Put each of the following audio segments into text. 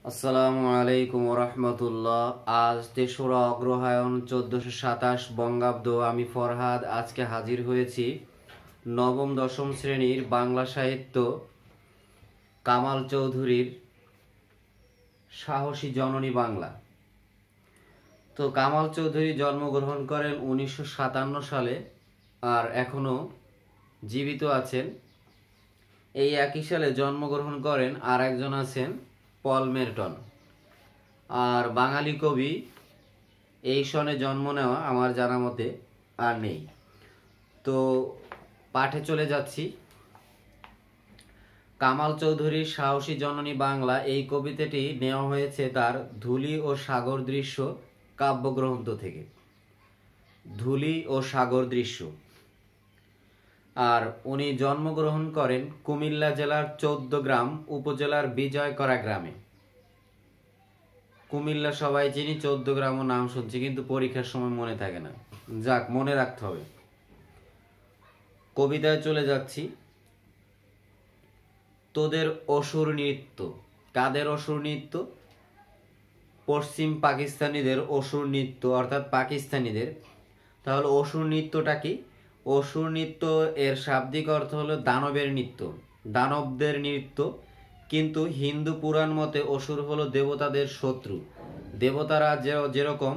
আসসালামু আলাইকুম রহমতুল্লাহ। আজ ৩রা অগ্রহায়ণ ১৪২৭ বঙ্গাব্দ। আমি ফরহাদ আজকে হাজির হয়েছি নবম দশম শ্রেণীর বাংলা সাহিত্য কামাল চৌধুরীর সাহসী জননী বাংলা। তো কামাল চৌধুরী জন্মগ্রহণ করেন ১৯৫৭ সালে আর এখনো জীবিত আছেন। এই একই সালে জন্মগ্রহণ করেন আর একজন আছেন পল মেরটন। আর বাঙালি কবি এই সনে জন্ম নেওয়া আমার জানা মতে আর নেই। তো পাঠে চলে যাচ্ছি। কামাল চৌধুরীর সাহসী জননী বাংলা এই কবিতাটি নেওয়া হয়েছে তার ধূলি ও সাগর দৃশ্য কাব্যগ্রন্থ থেকে। ধূলি ও সাগর দৃশ্য। আর উনি জন্মগ্রহণ করেন কুমিল্লা জেলার ১৪গ্রাম উপজেলার বিজয়করা গ্রামে। কুমিল্লা সবাই চিনি, ১৪গ্রামও নাম শুনছি, কিন্তু পরীক্ষার সময় মনে থাকে না। যাক, মনে রাখতে হবে। কবিতায় চলে যাচ্ছি। তোদের অসুর নৃত্য। কাদের অসুর নৃত্য? পশ্চিম পাকিস্তানিদের অসুর নৃত্য, অর্থাৎ পাকিস্তানিদের। তাহলে অসুর নৃত্যটা কি? অসুর নৃত্য এর শাব্দিক অর্থ হলো দানবের নৃত্য, দানবদের নৃত্য। কিন্তু হিন্দু পুরাণ মতে অসুর হলো দেবতাদের শত্রু। দেবতারা যেরকম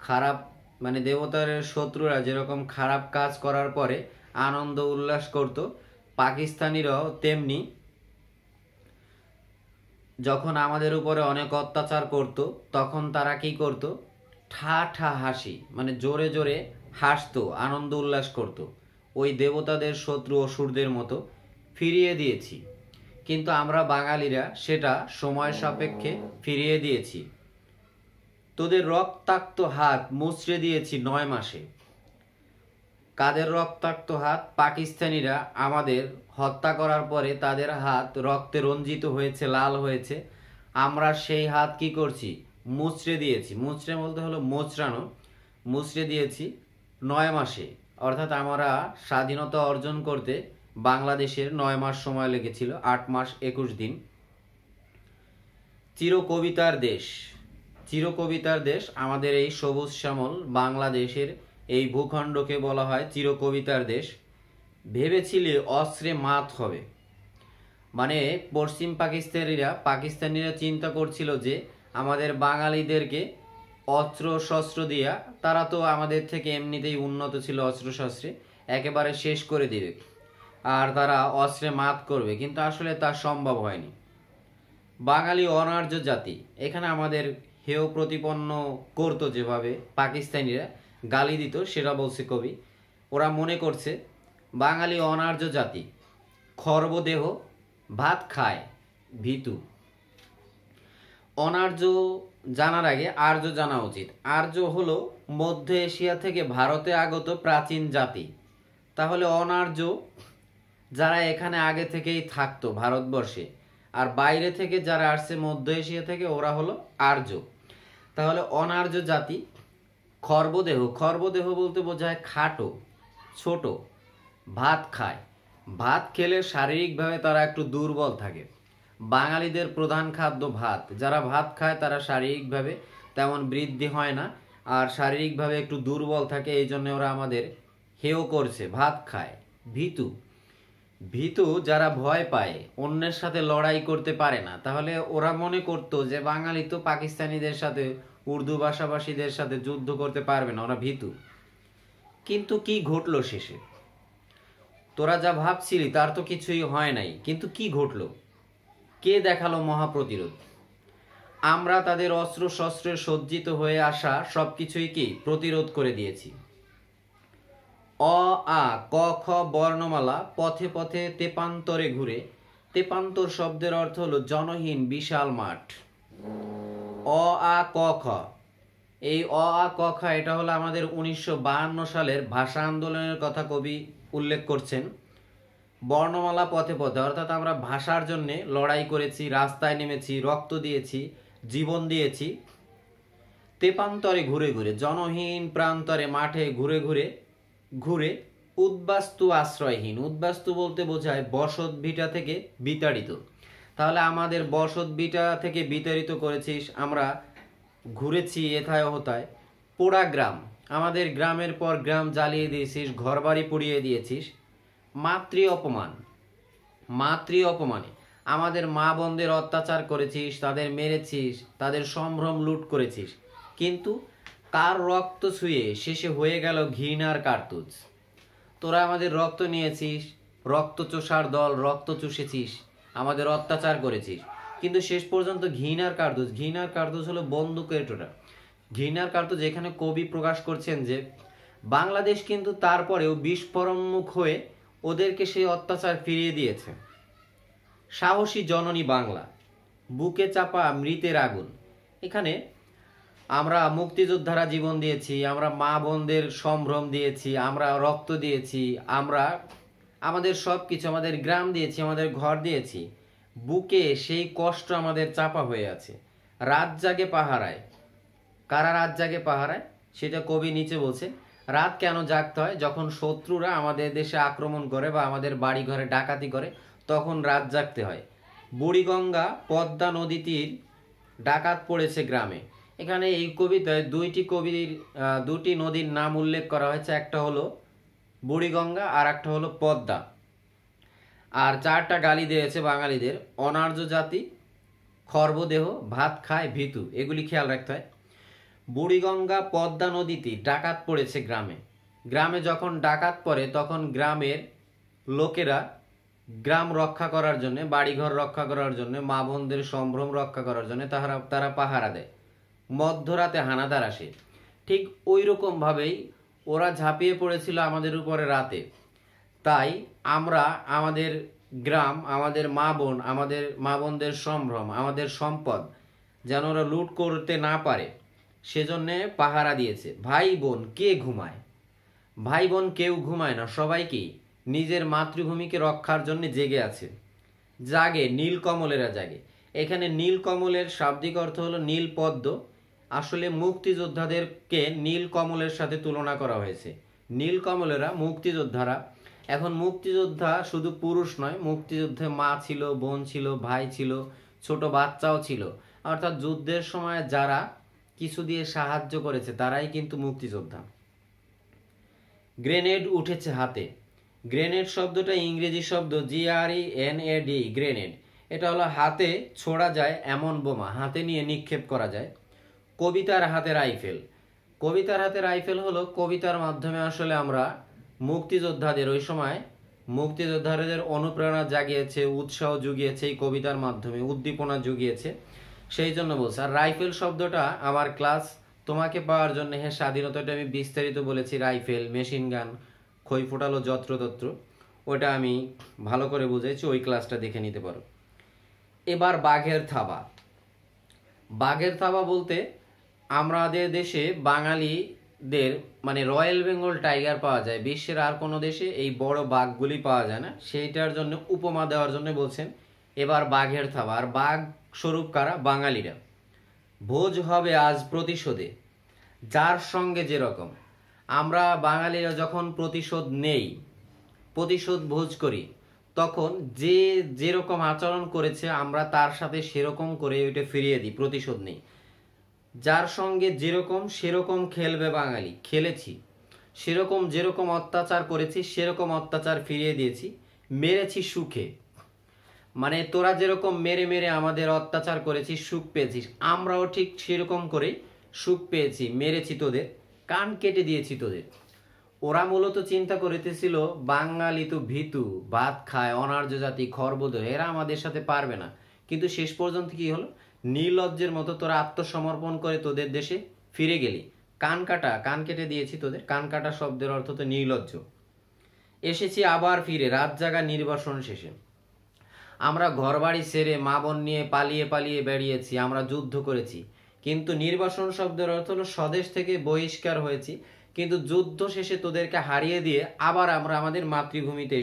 খারাপ, মানে দেবতার শত্রুরা যেরকম খারাপ কাজ করার পরে আনন্দ উল্লাস করত, পাকিস্তানিরাও তেমনি যখন আমাদের উপরে অনেক অত্যাচার করত তখন তারা কি করত? ঠা ঠা হাসি, মানে জোরে জোরে হাসতো, আনন্দ উল্লাস করত। ওই দেবতাদের শত্রু অসুরদের মতো ফিরিয়ে দিয়েছি। কিন্তু আমরা বাঙালিরা সেটা সময় সাপেক্ষে ফিরিয়ে দিয়েছি। তোদের রক্তাক্ত হাত মুচড়ে দিয়েছি ৯ মাসে। কাদের রক্তাক্ত হাত? পাকিস্তানিরা আমাদের হত্যা করার পরে তাদের হাত রক্তে রঞ্জিত হয়েছে, লাল হয়েছে। আমরা সেই হাত কি করছি? মুচড়ে দিয়েছি। মুচড়ে বলতে হলো মোচড়ানো। মুচড়ে দিয়েছি ৯ মাসে। অর্থাৎ আমরা স্বাধীনতা অর্জন করতে বাংলাদেশের ৯ মাস সময় লেগেছিল, ৮ মাস ২১ দিন। চিরকবিতার দেশ। চিরকবিতার দেশ আমাদের এই সবুজ শ্যামল বাংলাদেশের এই ভূখণ্ডকে বলা হয় চিরকবিতার দেশ। ভেবেছিলে অস্ত্রে মাত হবে, মানে পশ্চিম পাকিস্তানিরা চিন্তা করছিল যে আমাদের বাঙালিদেরকে অস্ত্র শস্ত্র দিয়া, তারা তো আমাদের থেকে এমনিতেই উন্নত ছিল অস্ত্রশস্ত্রে, একেবারে শেষ করে দিবে আর তারা অস্ত্রে মাত করবে। কিন্তু আসলে তা সম্ভব হয়নি। বাঙালি অনার্য জাতি, এখানে আমাদের হেয় প্রতিপন্ন করতো যেভাবে পাকিস্তানিরা গালি দিত, সেটা বলছে কবি। ওরা মনে করছে বাঙালি অনার্য জাতি, খর্বদেহ, ভাত খায় ভীতু। অনার্য জানার আগে আর্য জানা উচিত। আর্য হলো মধ্য এশিয়া থেকে ভারতে আগত প্রাচীন জাতি। তাহলে অনার্য যারা এখানে আগে থেকেই থাকতো ভারতবর্ষে, আর বাইরে থেকে যারা আসছে মধ্য এশিয়া থেকে, ওরা হলো আর্য। তাহলে অনার্য জাতি খর্বদেহ। খর্বদেহ বলতে বোঝায় খাটো, ছোট। ভাত খায়। ভাত খেলে শারীরিকভাবে তারা একটু দুর্বল থাকে। বাঙালিদের প্রধান খাদ্য ভাত। যারা ভাত খায় তারা শারীরিকভাবে তেমন বৃদ্ধি হয় না আর শারীরিকভাবে একটু দুর্বল থাকে, এই জন্য ওরা আমাদের হেয় করছে। ভাত খায়। ভীতু। ভীতু যারা ভয় পায়, অন্যের সাথে লড়াই করতে পারে না। তাহলে ওরা মনে করতো যে বাঙালি তো পাকিস্তানিদের সাথে, উর্দু ভাষাভাষীদের সাথে যুদ্ধ করতে পারবে না, ওরা ভীতু। কিন্তু কি ঘটলো শেষে? তোরা যা ভাবছিলি তার তো কিছুই হয় নাই। কিন্তু কি ঘটলো? কে দেখালো মহাপ্রতিরোধ? আমরা তাদের অস্ত্র শস্ত্রের সজ্জিত হয়ে আসা সবকিছুই কি প্রতিরোধ করে দিয়েছি। অ আ ক খ বর্ণমালা পথে পথে তেপান্তরে ঘুরে। তেপান্তর শব্দের অর্থ হলো জনহীন বিশাল মাঠ। অ আ ক খ, এই অ আ ক খ এটা হলো আমাদের ১৯৫২ সালের ভাষা আন্দোলনের কথা কবি উল্লেখ করছেন। বর্ণমালা পথে পথে, অর্থাৎ আমরা ভাষার জন্যে লড়াই করেছি, রাস্তায় নেমেছি, রক্ত দিয়েছি, জীবন দিয়েছি। তেপান্তরে ঘুরে ঘুরে, জনহীন প্রান্তরে মাঠে ঘুরে ঘুরে ঘুরে। উদ্বাস্তু আশ্রয়হীন। উদ্বাস্তু বলতে বোঝায় বসত ভিটা থেকে বিতাড়িত। তাহলে আমাদের বসত বিটা থেকে বিতাড়িত করেছিস, আমরা ঘুরেছি এথায় ওথায়। পোড়া গ্রাম, আমাদের গ্রামের পর গ্রাম জ্বালিয়ে দিয়েছিস, ঘরবাড়ি পুড়িয়ে দিয়েছিস। মাতৃ অপমান, মাতৃ অপমানে আমাদের মা বোনদের অত্যাচার করেছিস, তাদের মেরেছিস, তাদের সম্ভ্রম লুট করেছিস। কিন্তু কার রক্ত ছুঁয়ে শেষে হয়ে গেল ঘৃণার কার্তুজ। তোরা আমাদের রক্ত নিয়েছিস, রক্ত চোষার দল, রক্ত চুষেছিস, আমাদের অত্যাচার করেছিস, কিন্তু শেষ পর্যন্ত ঘৃণার কার্তুজ। ঘৃণার কার্তুজ হলো বন্দুকের টোটা। ঘৃণার কার্তুজ এখানে কবি প্রকাশ করছেন যে বাংলাদেশ কিন্তু তারপরেও বিস্ফোরণমুখ হয়ে ওদেরকে সেই অত্যাচার ফিরিয়ে দিয়েছে। সাহসী জননী বাংলা, বুকে চাপা মৃতের আগুন। এখানে আমরা মুক্তিযোদ্ধারা জীবন দিয়েছি, আমরা মা বোনদের সম্ভ্রম দিয়েছি, আমরা রক্ত দিয়েছি, আমরা আমাদের সব কিছু, আমাদের গ্রাম দিয়েছি, আমাদের ঘর দিয়েছি। বুকে সেই কষ্ট আমাদের চাপা হয়ে আছে। রাত জাগে পাহারায়, কারা রাত জাগে পাহারায় সেটা কবি নিচে বলছে। রাত কেন জাগতে হয়? যখন শত্রুরা আমাদের দেশে আক্রমণ করে বা আমাদের বাড়ি ঘরে ডাকাতি করে, তখন রাত জাগতে হয়। বুড়িগঙ্গা পদ্মা নদী তীর, ডাকাত পড়েছে গ্রামে। এখানে এই কবিতায় দুটি নদীর নাম উল্লেখ করা হয়েছে, একটা হলো বুড়িগঙ্গা আর একটা হলো পদ্মা। আর চারটা গালি দিয়েছে বাঙালিদের: অনার্য জাতি, খর্বদেহ, ভাত খায় ভীতু। এগুলি খেয়াল রাখতে হয়। বুড়িগঙ্গা পদ্মা নদীতে ডাকাত পড়েছে গ্রামে। গ্রামে যখন ডাকাত পড়ে তখন গ্রামের লোকেরা গ্রাম রক্ষা করার জন্য, বাড়িঘর রক্ষা করার জন্য, মা বোনদের সম্ভ্রম রক্ষা করার জন্য তারা পাহারা দেয়। মধ্যরাতে হানাদার আসে। ঠিক ওই রকমভাবেই ওরা ঝাঁপিয়ে পড়েছিল আমাদের উপরে রাতে। তাই আমরা আমাদের গ্রাম, আমাদের মা বোনদের সম্ভ্রম, আমাদের সম্পদ যেন ওরা লুট করতে না পারে সেজন্যে পাহারা দিয়েছে। ভাই বোন কে ঘুমায়? ভাই বোন কেউ ঘুমায় না, সবাইকেই নিজের মাতৃভূমিকে রক্ষার জন্য জেগে আছে। জাগে নীলকমলেরা জাগে। এখানে নীলকমলের শাব্দিক অর্থ হলো নীল পদ্ম। আসলে মুক্তিযোদ্ধাদেরকে নীলকমলের সাথে তুলনা করা হয়েছে। নীলকমলেরা মুক্তিযোদ্ধারা। এখন মুক্তিযোদ্ধা শুধু পুরুষ নয়, মুক্তিযুদ্ধে মা ছিল, বোন ছিল, ভাই ছিল, ছোট বাচ্চাও ছিল। অর্থাৎ যুদ্ধের সময় যারা কিছু দিয়ে সাহায্য করেছে তারাই কিন্তু মুক্তিযোদ্ধা। গ্রেনেড উঠেছে হাতে। গ্রেনেড শব্দটা ইংরেজি শব্দ, GRENAD, গ্রেনেড। এটা হলো হাতে ছোড়া যায় এমন বোমা, হাতে নিয়ে নিক্ষেপ করা যায়। কবিতার হাতে রাইফেল। কবিতার হাতে রাইফেল হলো কবিতার মাধ্যমে আসলে আমরা মুক্তিযোদ্ধাদের, ওই সময় মুক্তিযোদ্ধাদের অনুপ্রেরণা জাগিয়েছে, উৎসাহ জুগিয়েছে এই কবিতার মাধ্যমে, উদ্দীপনা জুগিয়েছে, সেই জন্য বলছে। আর রাইফেল শব্দটা আমার ক্লাস তোমাকে পাওয়ার জন্য, হ্যাঁ স্বাধীনতাটা আমি বিস্তারিত বলেছি। রাইফেল, মেশিন গান, খই ফোটালো যত্রতত্র, ওটা আমি ভালো করে বুঝাইছি, ওই ক্লাসটা দেখে নিতে পারো। এবার বাঘের থাবা। বাঘের থাবা বলতে আমাদের দেশে বাঙালিদের মানে রয়্যাল বেঙ্গল টাইগার পাওয়া যায়, বিশ্বের আর কোনো দেশে এই বড় বাঘগুলি পাওয়া যায় না, সেইটার জন্য উপমা দেওয়ার জন্য বলছেন এবার বাঘের থাবা। আর বাঘ স্বরূপ কারা? বাঙালিরা। ভোজ হবে আজ প্রতিশোধে, যার সঙ্গে যেরকম। আমরা বাঙালিরা যখন প্রতিশোধ নেই, প্রতিশোধ ভোজ করি, তখন যে যেরকম আচরণ করেছে আমরা তার সাথে সেরকম করে ওইটা ফিরিয়ে দিই, প্রতিশোধ নেই। যার সঙ্গে যেরকম সেরকম খেলবে বাঙালি, খেলেছি। সেরকম যেরকম অত্যাচার করেছি সেরকম অত্যাচার ফিরিয়ে দিয়েছি। মেরেছি সুখে, মানে তোরা যেরকম মেরে মেরে আমাদের অত্যাচার করেছিস, সুখ পেয়েছিস, আমরাও ঠিক সেরকম করেই সুখ পেয়েছি, মেরেছি তোদের, কান কেটে দিয়েছি তোদের। ওরা মূলত চিন্তা করিতেছিল বাঙালি তো ভীতু, ভাত খায়, অনার্য জাতি, খর্বদেহ, এরা আমাদের সাথে পারবে না। কিন্তু শেষ পর্যন্ত কি হলো? নির্লজ্জের মতো তোরা আত্মসমর্পণ করে তোদের দেশে ফিরে গেলি। কান কেটে দিয়েছি তোদের। কান কাটা শব্দের অর্থ তো নির্লজ্জ। এসেছি আবার ফিরে রাত জাগা নির্বাসন শেষে। আমরা ঘরবাড়ি ছেড়ে মা বোন নিয়ে পালিয়ে পালিয়ে বেরিয়েছি, আমরা যুদ্ধ করেছি। কিন্তু নির্বাসন শব্দের অর্থ হলো স্বদেশ থেকে বহিষ্কার হয়েছি, কিন্তু যুদ্ধ শেষে তোদেরকে হারিয়ে দিয়ে আবার আমরা আমাদের মাতৃভূমিতে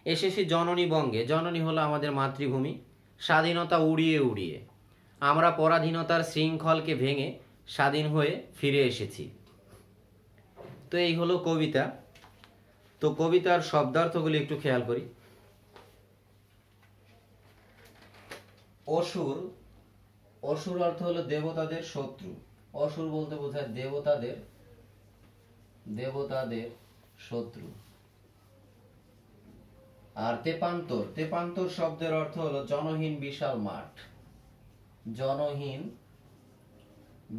এসেছি জননী বঙ্গে। জননী হলো আমাদের মাতৃভূমি। স্বাধীনতা উড়িয়ে উড়িয়ে আমরা পরাধীনতার শৃঙ্খলকে ভেঙে স্বাধীন হয়ে ফিরে এসেছি। তো এই হলো কবিতা। তো কবিতার শব্দার্থগুলি একটু খেয়াল করি। অসুর, অসুর অর্থ হলো দেবতাদের শত্রু। অসুর বলতে বোঝায় দেবতাদের, দেবতাদের শত্রু। আর তেপান্তর, তেপান্তর শব্দের অর্থ হলো জনহীন বিশাল মাঠ, জনহীন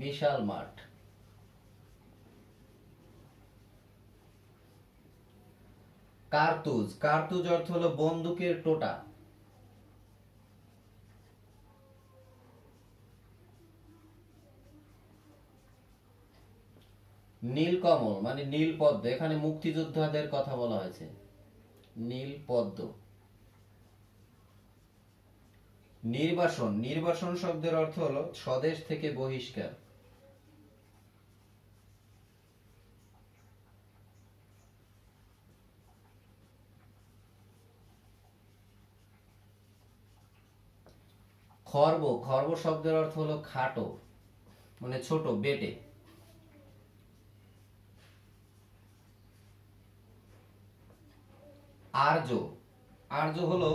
বিশাল মাঠ। কার্তুজ, কার্তুজ অর্থ হলো বন্দুকের টোটা। নীলকমল মানে নীল পদ্ম, এখানে মুক্তিযোদ্ধাদের কথা বলা হয়েছে, নীল পদ্ম। নির্বাসন, নির্বাসন শব্দের অর্থ হলো স্বদেশ থেকে বহিষ্কার। খর্ব, খর্ব শব্দের অর্থ হলো খাটো মানে ছোট, বেটে। আর্য, আর্য হলো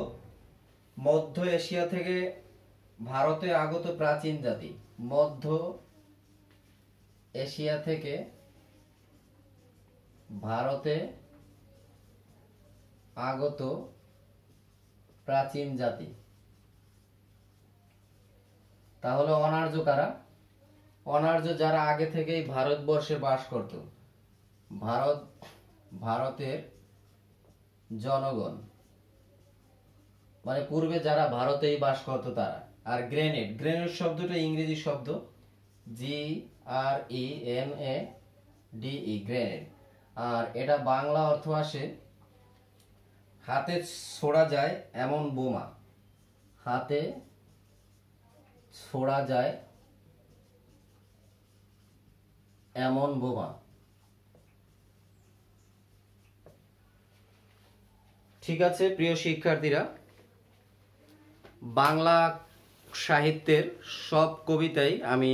মধ্য এশিয়া থেকে ভারতে আগত প্রাচীন জাতি। মধ্য এশিয়া থেকে ভারতে আগত প্রাচীন জাতি। তাহলে অনার্য কারা? অনার্য যারা আগে থেকেই ভারতবর্ষে বাস করত, ভারতের জনগণ মানে পূর্বে যারা ভারতেই বাস করত তারা। আর গ্রেনেড, গ্রেনেড শব্দটা ইংরেজি শব্দ, GRENADE, গ্রেনেড। আর এটা বাংলা অর্থ আসে হাতে ছোড়া যায় এমন বোমা, হাতে ছোড়া যায় এমন বোমা। ঠিক আছে প্রিয় শিক্ষার্থীরা, বাংলা সাহিত্যের সব কবিতাই আমি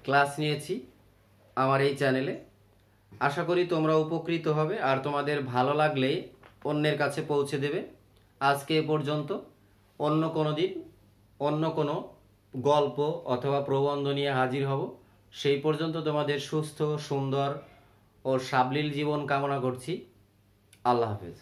ক্লাস নিয়েছি আমার এই চ্যানেলে। আশা করি তোমরা উপকৃত হবে আর তোমাদের ভালো লাগলে অন্যের কাছে পৌঁছে দেবে। আজকে এ পর্যন্ত, অন্য কোনো দিন অন্য কোনো গল্প অথবা প্রবন্ধ নিয়ে হাজির হব। সেই পর্যন্ত তোমাদের সুস্থ, সুন্দর ও সাবলীল জীবন কামনা করছি। আল্লাহ হাফেজ।